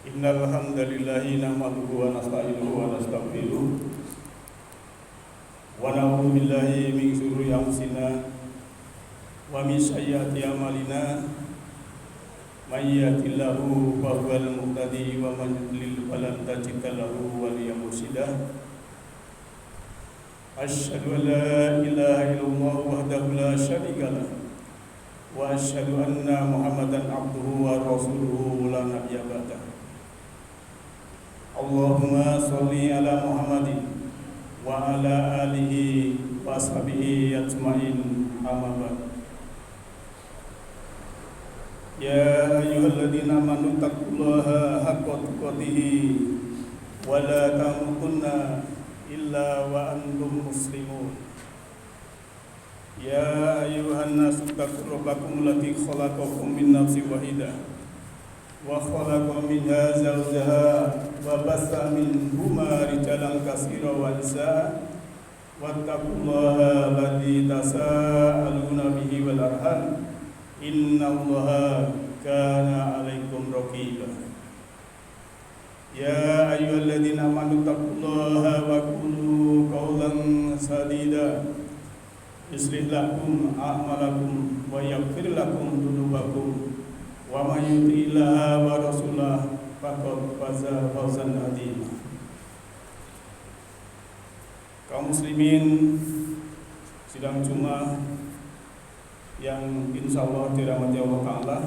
Innal hamdalillahi nahmaduhu wa nasta'inuhu wa nastaghfiruh wa na'udzu billahi min shururi anfusina wa min sayyiati a'malina may yahdihillahu fa huwal muhtadi wa man yudlil falan tajid lahu waliyyan mursyida. Asyhadu an la ilaha illallah wahdahu la syarika lah wa asyhadu anna Muhammadan abduhu wa rasuluhu la nabiyya ba'dahu. Allahumma sholli ala Muhammadin wa ala alihi wa ashabihi ajmain, amma ba'd. Ya ayyuhalladzina amanu taqullaha haqqa tuqatih wa la tamutunna illa wa antum muslimun. Ya ayyuhan nasu taqu rabbakum allati khalaqakum min nafsin wahidah wa khalaqa minha zawjaha wa bassa minhuma rijalan katsiran wa nisaa wattaqullaha alladzi tasaaluna bihi wal arham innallaha kana 'alaikum raqiba. Ya ayyuhalladzina amanu taqullaha wa qulu qawlan sadida yuslih lakum a'malakum wa yaghfir lakum dzunubakum wa may yuti'illaha wa rasulahu faqad faza fawzan 'azima. Kaum muslimin sidang Jumat yang insyaallah dirahmati Allah Ta'ala,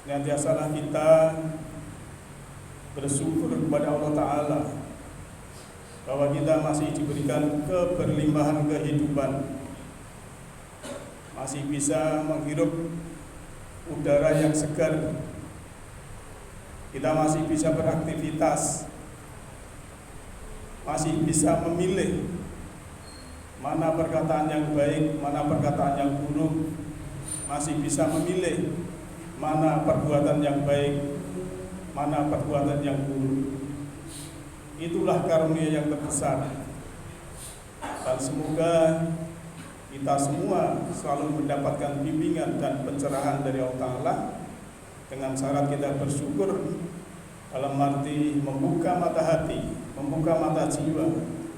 senantiasalah kita bersyukur kepada Allah Ta'ala bahwa kita masih diberikan keberlimpahan kehidupan, masih bisa menghirup udara yang segar, kita masih bisa beraktivitas, masih bisa memilih mana perkataan yang baik, mana perkataan yang buruk, masih bisa memilih mana perbuatan yang baik, mana perbuatan yang buruk. Itulah karunia yang terbesar. Dan semoga kita semua selalu mendapatkan bimbingan dan pencerahan dari Allah Ta'ala, dengan syarat kita bersyukur dalam arti membuka mata hati, membuka mata jiwa,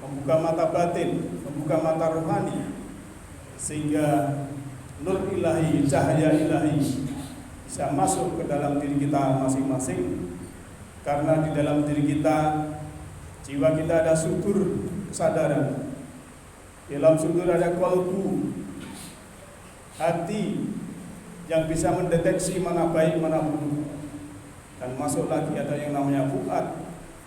membuka mata batin, membuka mata rohani, sehingga nur ilahi, cahaya ilahi bisa masuk ke dalam diri kita masing-masing. Karena di dalam diri kita, jiwa kita ada sudur kesadaran, di dalam sudur ada qalbu, hati yang bisa mendeteksi mana baik mana buruk, dan masuk lagi ada yang namanya fuad,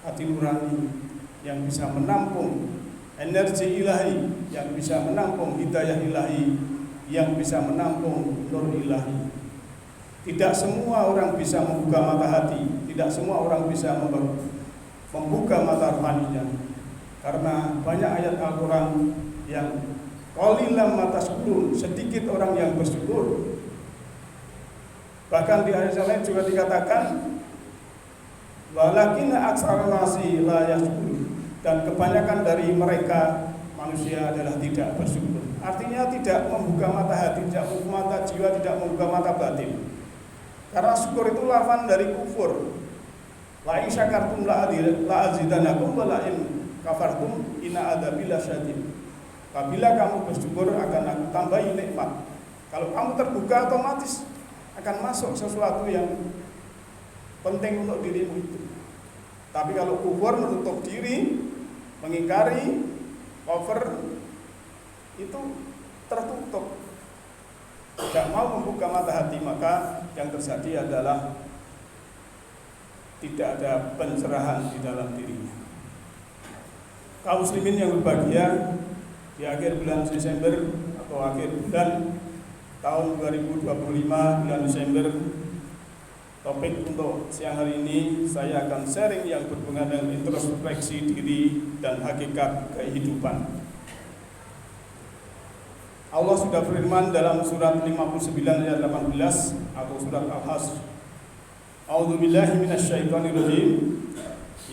hati nurani yang bisa menampung energi ilahi, yang bisa menampung hidayah ilahi, yang bisa menampung nur ilahi. Tidak semua orang bisa membuka mata hati, tidak semua orang bisa membuka mata rohaninya, karena banyak ayat Al-Quran yang qalilan ma tashkurun, sedikit orang yang bersyukur. Bahkan di ayat lain juga dikatakan walakinna aktsara nasi la yashkurun, dan kebanyakan dari mereka manusia adalah tidak bersyukur. Artinya tidak membuka mata hati, tidak membuka mata jiwa, tidak membuka mata batin. Karena syukur itu lawan dari kufur. La in syakartum la azidanakum wa la in kafartum inna adzabi lasyadid. Apabila kamu bersyukur akan aku tambahi nikmat. Kalau kamu terbuka, otomatis akan masuk sesuatu yang penting untuk dirimu itu. Tapi kalau kufur, menutup diri, mengingkari, cover, itu tertutup, tidak mau membuka mata hati, maka yang terjadi adalah tidak ada pencerahan di dalam dirinya. Kaum muslimin yang berbahagia, di akhir bulan Desember atau akhir bulan tahun 2025, bulan Desember, topik untuk siang hari ini saya akan sharing yang berhubungan dengan introspeksi diri dan hakikat kehidupan. Allah sudah firman dalam surat 59 ayat 18 atau surat Al-Hasr. A'udzubillahi minasyaitonirrajim.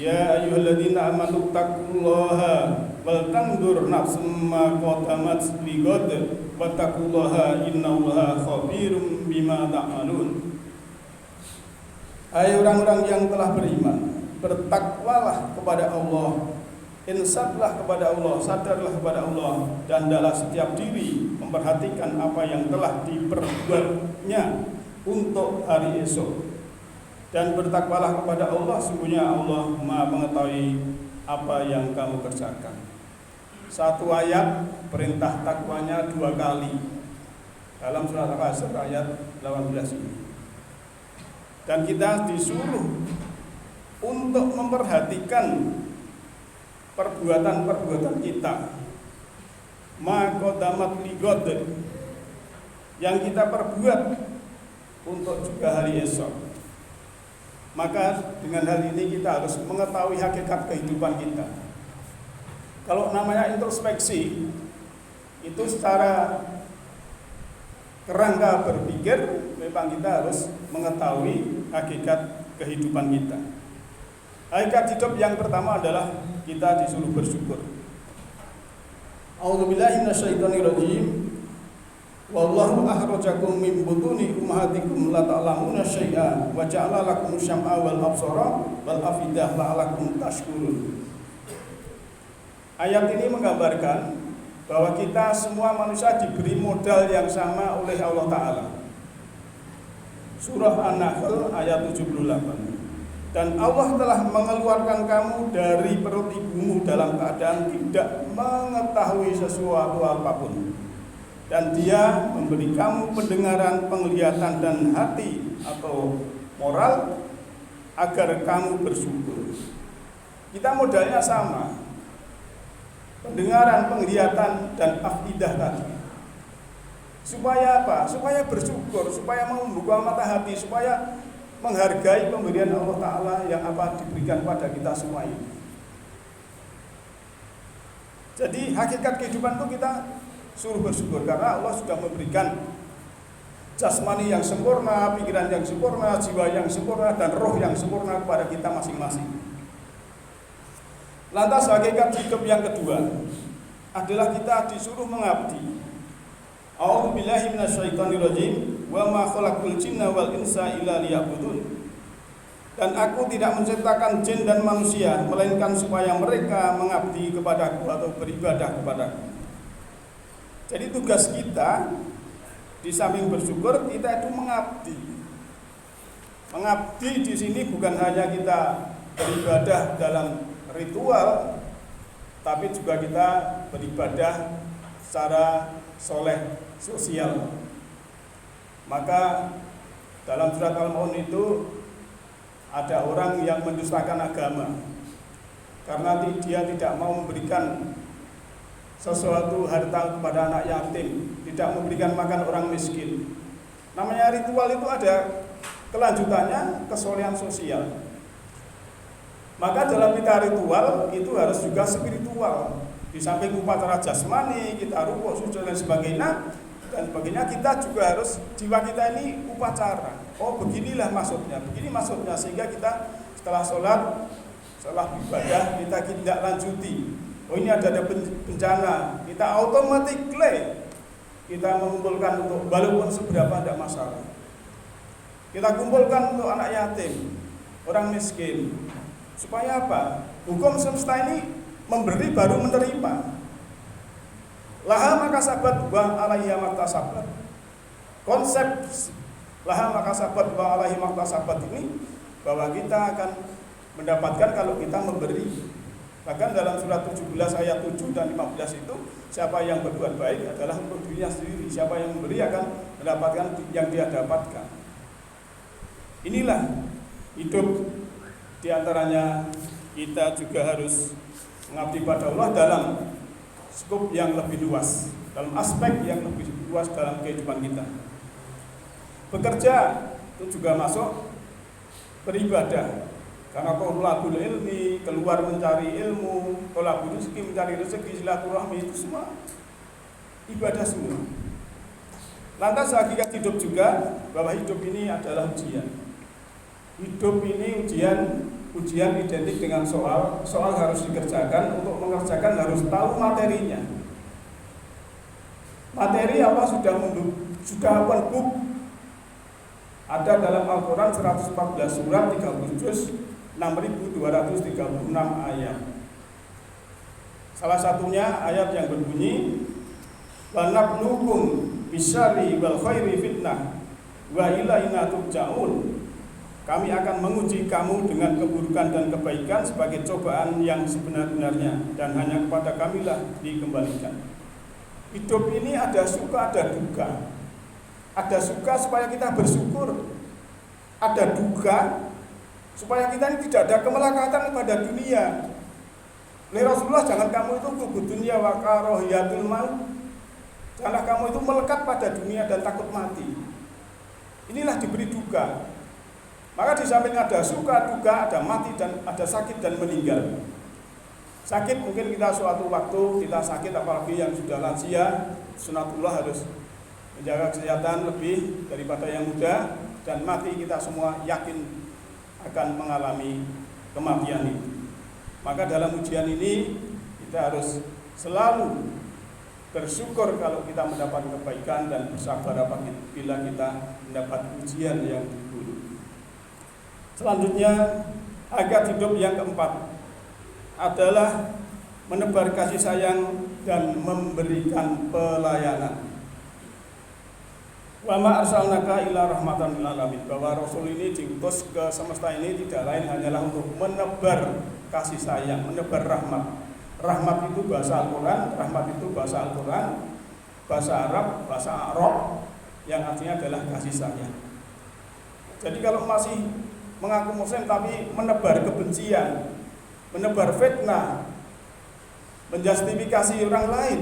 Ya ayyuhalladzina amanu taqullaha wal tanzur nafsum ma qaddamat lighad wattaqullaha innallaha khabirum bima ta'malun. Hai orang-orang yang telah beriman, bertakwalah kepada Allah, insaflah kepada Allah, sadarlah kepada Allah, dan hendaklah setiap diri memperhatikan apa yang telah diperbuatnya untuk hari esok. Dan bertakwalah kepada Allah, sungguhnya Allah Maha mengetahui apa yang kamu kerjakan. Satu ayat perintah takwanya 2 kali dalam surat Al-Asr ayat 18 ini. Dan kita disuruh untuk memperhatikan perbuatan-perbuatan kita, ma qadamat ligod, yang kita perbuat untuk juga hari esok. Maka dengan hal ini kita harus mengetahui hakikat kehidupan kita. Kalau namanya introspeksi, itu secara kerangka berpikir memang kita harus mengetahui hakikat kehidupan kita. Hakikat hidup yang pertama adalah kita disuruh bersyukur. A'udzubillahi minasyaitonirrajim. Wallahu akhrajakum min butuni ummahatikum la ta'lamuna syai'a wa ja'ala lakum syam'a wal absara wal afidah la'allakum tashkurun. Ayat ini menggambarkan bahwa kita semua manusia diberi modal yang sama oleh Allah Ta'ala. Surah An-Nahl ayat 78. Dan Allah telah mengeluarkan kamu dari perut ibumu dalam keadaan tidak mengetahui sesuatu apapun. Dan Dia memberi kamu pendengaran, penglihatan, dan hati atau moral agar kamu bersyukur. Kita modalnya sama. Pendengaran, penglihatan, dan afidah tadi. Supaya apa? Supaya bersyukur, supaya mau membuka mata hati, supaya menghargai pemberian Allah Ta'ala yang apa diberikan pada kita semua ini. Jadi hakikat kehidupan itu kita suruh bersyukur karena Allah sudah memberikan jasmani yang sempurna, pikiran yang sempurna, jiwa yang sempurna, dan roh yang sempurna kepada kita masing-masing. Lantas hakikat hidup yang kedua adalah kita disuruh mengabdi. A'udzubillahi minasyaitonirrajim. Wa ma khalaqul jinna wal insa illa liya'budun. Dan aku tidak menciptakan jin dan manusia melainkan supaya mereka mengabdi kepadaku atau beribadah kepadaku. Jadi tugas kita di samping bersyukur, kita itu mengabdi. Mengabdi di sini bukan hanya kita beribadah dalam ritual, tapi juga kita beribadah secara soleh sosial. Maka dalam surat Al-Maun itu ada orang yang mendustakan agama karena dia tidak mau memberikan sesuatu harta kepada anak yatim, tidak memberikan makan orang miskin. Namanya ritual itu ada kelanjutannya, kesolehan sosial. Maka dalam kita ritual itu harus juga spiritual. Di samping upacara jasmani, kita rukuk, sujud dan sebagainya, kita juga harus jiwa kita ini upacara. Oh beginilah maksudnya, begini maksudnya, sehingga kita setelah sholat, setelah ibadah kita tidak lanjuti. Oh ini ada bencana, kita otomatis kita mengumpulkan untuk walaupun seberapa tidak masalah. Kita kumpulkan untuk anak yatim, orang miskin. Supaya apa? Hukum semesta ini memberi baru menerima. Laha maka sabat wa alaihi maktasabat. Konsep laha maka sabat wa alaihi maktasabat ini bahwa kita akan mendapatkan kalau kita memberi. Bahkan dalam surat 17 ayat 7 dan 15 itu, siapa yang berbuat baik adalah untuk dirinya sendiri. Siapa yang memberi akan mendapatkan yang dia dapatkan. Inilah hidup. Di antaranya kita juga harus mengabdi pada Allah dalam skop yang lebih luas, dalam aspek yang lebih luas dalam kehidupan kita. Bekerja itu juga masuk beribadah, karena tolabul ilmi, keluar mencari ilmu, tolabul rezeki, mencari rezeki, silaturahmi, itu semua ibadah semua. Lantas hakikat hidup juga bahwa hidup ini adalah ujian. Hidup ini ujian identik dengan soal harus dikerjakan. Untuk mengerjakan harus tahu materinya. Materi apa sudah book Ada dalam Al-Quran 114 surat 30 juz 6236 ayat. Salah satunya ayat yang berbunyi wa nabluukum bisyarri wal khairi fitnah wa ilaina turja'un. Kami akan menguji kamu dengan keburukan dan kebaikan sebagai cobaan yang sebenar-benarnya, dan hanya kepada kamilah dikembalikan. Hidup ini ada suka, ada duka. Ada suka supaya kita bersyukur, ada duka supaya kita ini tidak ada kemelekatan pada dunia. Oleh Rasulullah, jangan kamu itu kubud dunia wa karahiyatul maut. Janganlah kamu itu melekat pada dunia dan takut mati. Inilah diberi duka. Maka di samping ada suka, duka, ada mati, dan ada sakit dan meninggal. Sakit mungkin kita suatu waktu kita sakit, apalagi yang sudah lansia, sunatullah harus menjaga kesehatan lebih daripada yang muda. Dan mati kita semua yakin akan mengalami kematian itu. Maka dalam ujian ini kita harus selalu bersyukur kalau kita mendapat kebaikan, dan bersabar apabila kita mendapat ujian yang buruk. Selanjutnya, agat hidup yang keempat adalah menebar kasih sayang dan memberikan pelayanan. Wa ma arsalnaka illa rahmatan lil alamin. Bahwa Rasul ini diutus ke semesta ini tidak lain hanyalah untuk menebar kasih sayang, menebar rahmat. Rahmat itu bahasa Al-Quran, rahmat itu bahasa Al-Quran, bahasa Arab, bahasa Arab, yang artinya adalah kasih sayang. Jadi kalau masih mengaku muslim tapi menebar kebencian, menebar fitnah, menjustifikasi orang lain,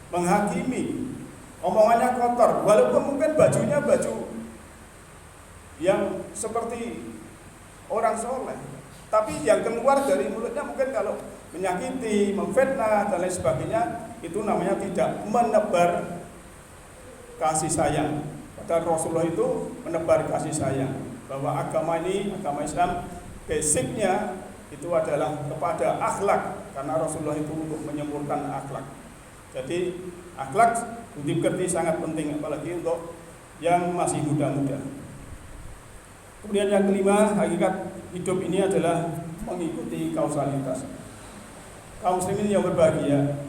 menghakimi, omongannya kotor, walaupun mungkin bajunya baju yang seperti orang soleh, tapi yang keluar dari mulutnya mungkin kalau menyakiti, memfitnah, dan lain sebagainya, itu namanya tidak menebar kasih sayang. Padahal Rasulullah itu menebar kasih sayang. Bahwa agama ini, agama Islam, basicnya itu adalah kepada akhlak, karena Rasulullah itu untuk menyempurnakan akhlak. Jadi akhlak budi pekerti sangat penting, apalagi untuk yang masih muda-muda. Kemudian yang kelima, hakikat hidup ini adalah mengikuti kausalitas. Kaum muslimin yang berbahagia,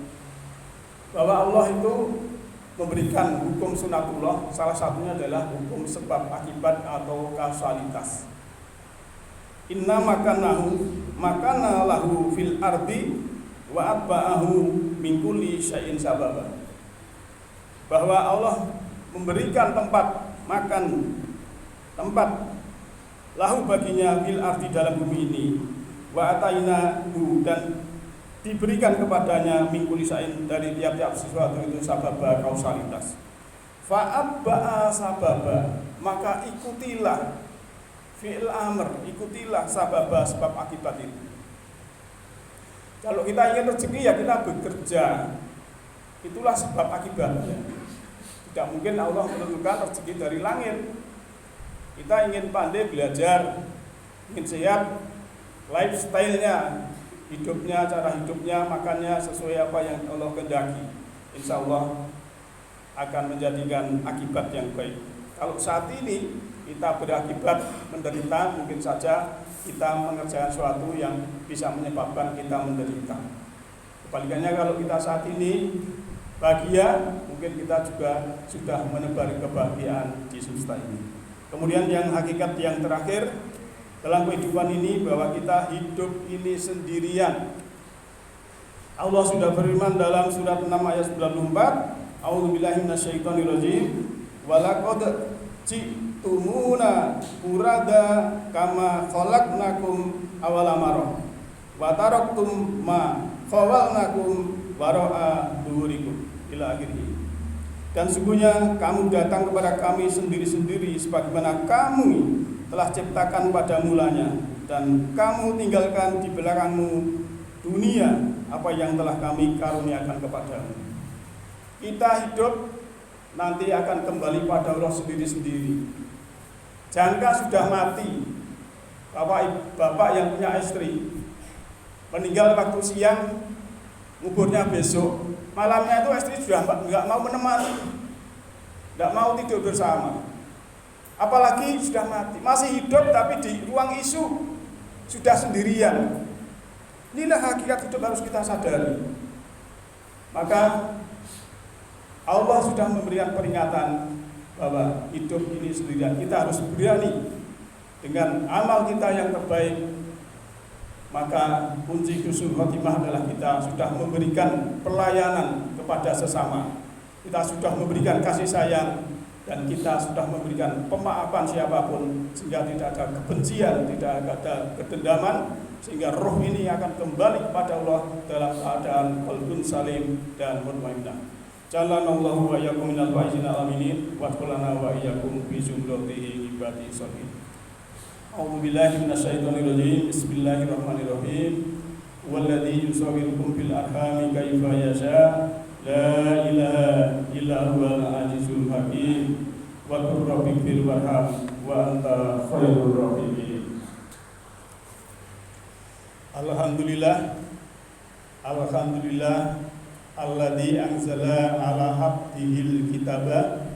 bahwa Allah itu memberikan hukum sunatullah, salah satunya adalah hukum sebab akibat atau kausalitas. Inna makana lahu fil ardi wa atba'ahu min kulli syai'in sababa. Bahwa Allah memberikan tempat makan, tempat lahu baginya fil ardi dalam bumi ini, wa atainahu, dan diberikan kepadanya min kulli syai'in dari tiap-tiap sesuatu itu sababa, kausalitas. Fa'atba'a sababa, maka ikutilah fi'il amr, ikutilah sababa, sebab akibat itu. Kalau kita ingin rezeki ya kita bekerja, itulah sebab akibatnya. Tidak mungkin Allah menentukan rezeki dari langit. Kita ingin pandai belajar, ingin sehat, lifestyle-nya, hidupnya, cara hidupnya, makannya sesuai apa yang Allah kehendaki, insya Allah akan menjadikan akibat yang baik. Kalau saat ini kita berakibat menderita, mungkin saja kita mengerjakan sesuatu yang bisa menyebabkan kita menderita. Kebalikannya, kalau kita saat ini bahagia, mungkin kita juga sudah menebar kebahagiaan di semesta ini. Kemudian yang hakikat yang terakhir dalam kehidupan ini, bahwa kita hidup ini sendirian. Allah sudah berfirman dalam surat 6 ayat 94, A'udzubillahi minasyaitonirrajim, walaqad ji'tumuna furada kama khalaqnakum awwala marrah wa taraktum ma khawalnakum wara'a dhuhurikum ila akhirih. Dan sungguhnya kamu datang kepada kami sendiri-sendiri sebagaimana kamu telah ciptakan pada mulanya, dan kamu tinggalkan di belakangmu dunia apa yang telah kami karuniakan kepadamu. Kita hidup nanti akan kembali pada Allah sendiri-sendiri. Jangka sudah mati, bapak yang punya istri meninggal waktu siang, nguburnya besok, malamnya itu istri sudah nggak mau menemani, nggak mau tidur bersama. Apalagi sudah mati, masih hidup tapi di ruang isu sudah sendirian. Inilah hakikat hidup harus kita sadari. Maka Allah sudah memberikan peringatan bahwa hidup ini sendirian. Kita harus berani dengan amal kita yang terbaik. Maka kunci husnul khotimah adalah kita sudah memberikan pelayanan kepada sesama. Kita sudah memberikan kasih sayang dan kita sudah memberikan pemaafan siapapun, sehingga tidak ada kebencian, tidak ada kedendaman, sehingga roh ini akan kembali kepada Allah dalam keadaan qalbun salim dan mutmainnah. Jalanallahu wa iyyakum minal faizin aminin wa qulana wa iyyakum fi jumlatihi ibadi salihin. A'udzu billahi minasyaitonir rajim. Bismillahirrahmanirrahim. Walladzi yusawwirukum fil arhami kaifa yasha. La ilaha illa huwal azizul hakim. Wa qur rabbighfir warham wa anta khairur rahimin. Alhamdulillah alladzi anzala ala abdihil kitaba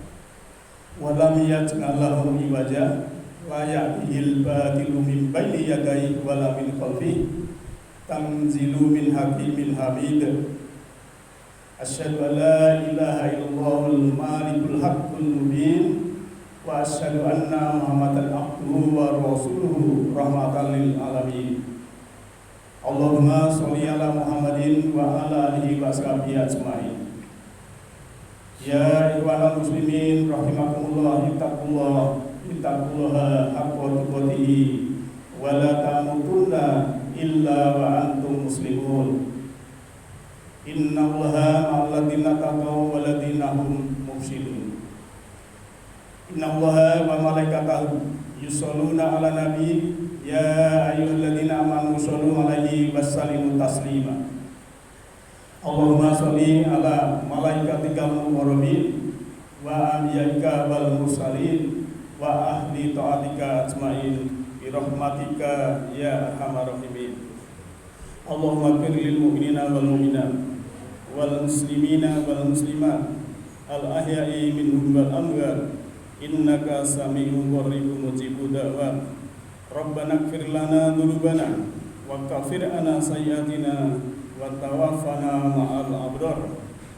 wa lam yaj'al lahu iwaja wa ya'tihil batilu min baini yadayhi wa la min khalfihi tanzilu min hakimin hamid. Asyhadu an la ilaha illallahul malikul haqqul mubin wa asyhadu anna muhammadan abduhu wa rasuluhu rahmatan lil alamin. Allahumma sholli ala Muhammadin wa ala alihi wa sahbihi ajmain. Ya ayyuhal muslimin rahimakumullah, ittaqullaha haqqa tuqatih wa la tamutunna illa wa antum muslimun. Innallaha ma'al ladzina taqaw wal ladzina hum muhsinun. Innallaha wa malaikatahu yusholluna 'alan nabi ya ayyuhalladzina amanu shollu 'alaihi wassallimu taslima. Allahumma sholli 'ala malaikatikal muqarrabin wa anbiyaika wal mursalin wa ahli ta'atika ajmain bi rahmatika ya arhamar rahimin. Allahumma ighfir lil mu'minina wal mu'minat wal muslimina wal muslimat al ahya'i minhum wal amwat innaka sami'un qaribun mujibud da'wat. Rabbana ighfir lana dzunubana wa kaffir anna sayyi'atina wa tawaffana ma'al abrar.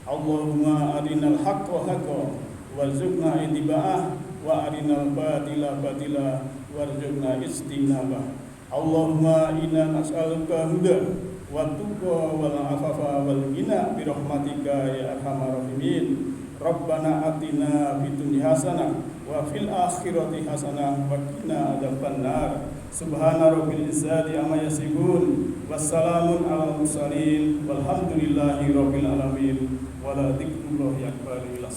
Allahumma arinal haqqo haqqan warzuqna ittiba'ah wa arinal batila batila warzuqna ijtinabah. Allahumma inna nas'aluka huda wa tuqa wal afafa wal ghina bi rahmatika ya arhamar rahimin. Rabbana atina fid dunya hasanah wa fil akhirati hasanah wa qina adzabannar. Subhana rabbil izzati amma yasifun wassalamun alal mursalin walhamdulillahi rabbil alamin wa la dzikrullahi akbar illa